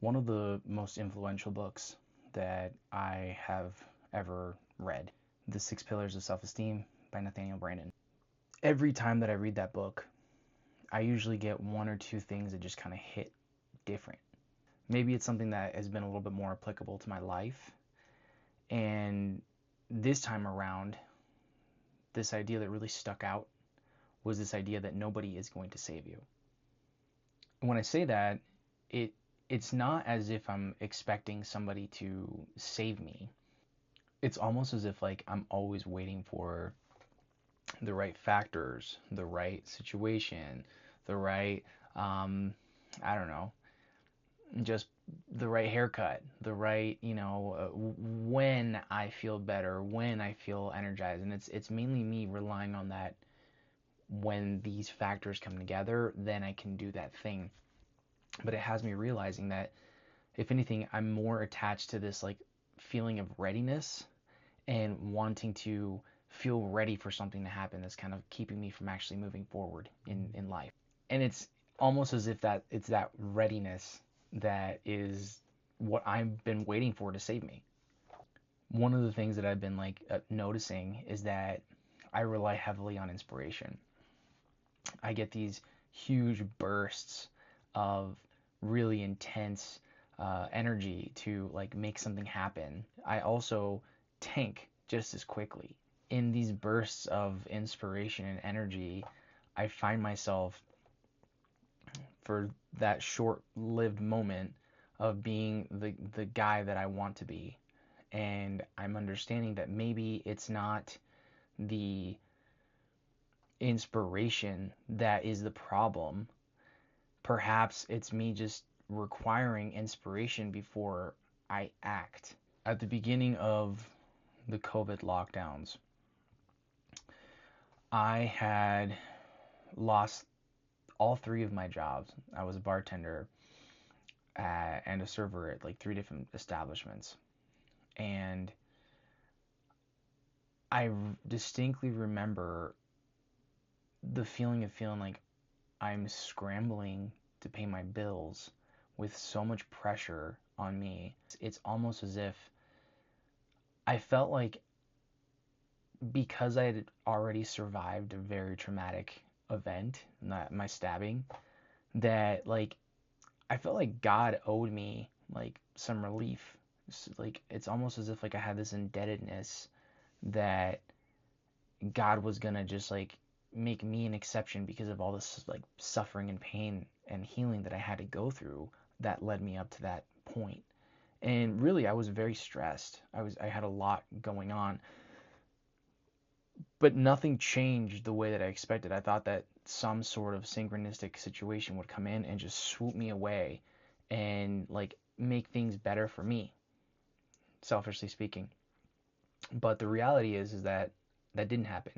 One of the most influential books that I have ever read, The Six Pillars of Self-Esteem by Nathaniel Branden. Every time that I read that book, I usually get one or two things that just kind of hit different. Maybe it's something that has been a little bit more applicable to my life. And this time around, this idea that really stuck out was this idea that nobody is going to save you. When I say that, it it's not as if I'm expecting somebody to save me. It's almost as if like I'm always waiting for the right factors, the right situation, the right I don't know, just the right haircut, the right, when I feel better, when I feel energized, and it's mainly me relying on that. When these factors come together, then I can do that thing. But it has me realizing that if anything, I'm more attached to this like feeling of readiness and wanting to feel ready for something to happen that's kind of keeping me from actually moving forward in life. And it's almost as if that it's that readiness that is what I've been waiting for to save me. One of the things that I've been like noticing is that I rely heavily on inspiration. I get these huge bursts of really intense energy to like make something happen. I also tank just as quickly. In these bursts of inspiration and energy, I find myself for that short-lived moment of being the guy that I want to be. And I'm understanding that maybe it's not the inspiration that is the problem. Perhaps it's me just requiring inspiration before I act. At the beginning of the COVID lockdowns, I had lost all three of my jobs. I was a bartender and a server at like three different establishments. And I distinctly remember the feeling of feeling like I'm scrambling to pay my bills with so much pressure on me. It's almost as if I felt like because I had already survived a very traumatic event, my stabbing, that like I felt like God owed me like some relief. Like it's almost as if like I had this indebtedness that God was gonna just like make me an exception because of all this like suffering and pain and healing that I had to go through that led me up to that point. And really I was very stressed. I had a lot going on, but nothing changed the way that I expected. I thought that some sort of synchronistic situation would come in and just swoop me away and like make things better for me, selfishly speaking. But the reality is that that didn't happen.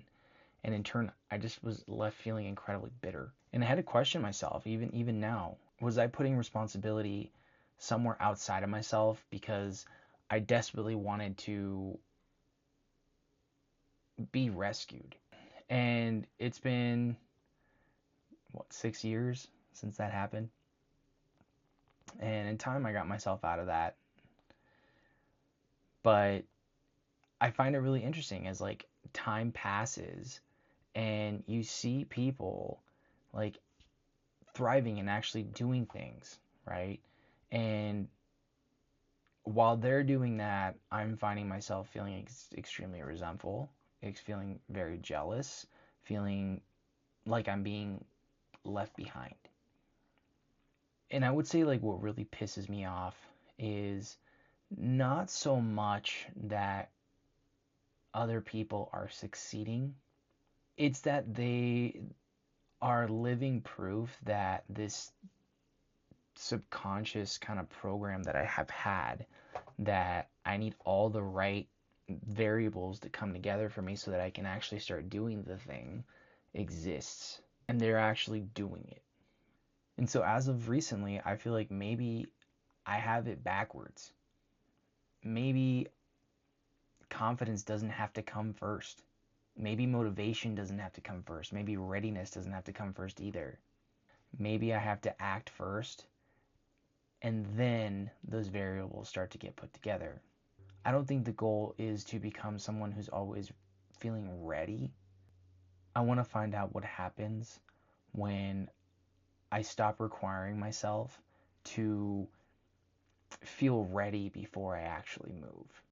And in turn, I just was left feeling incredibly bitter. And I had to question myself, even now. Was I putting responsibility somewhere outside of myself because I desperately wanted to be rescued? And it's been what, 6 years since that happened. And in time, I got myself out of that. But I find it really interesting as like time passes and you see people like thriving and actually doing things, right? And while they're doing that, I'm finding myself feeling extremely resentful, feeling very jealous, feeling like I'm being left behind. And I would say like what really pisses me off is not so much that other people are succeeding. It's that they are living proof that this subconscious kind of program that I have had, that I need all the right variables to come together for me so that I can actually start doing the thing, exists. And they're actually doing it. And so as of recently, I feel like maybe I have it backwards. Maybe confidence doesn't have to come first. Maybe motivation doesn't have to come first. Maybe readiness doesn't have to come first either. Maybe I have to act first and then those variables start to get put together. I don't think the goal is to become someone who's always feeling ready. I want to find out what happens when I stop requiring myself to feel ready before I actually move.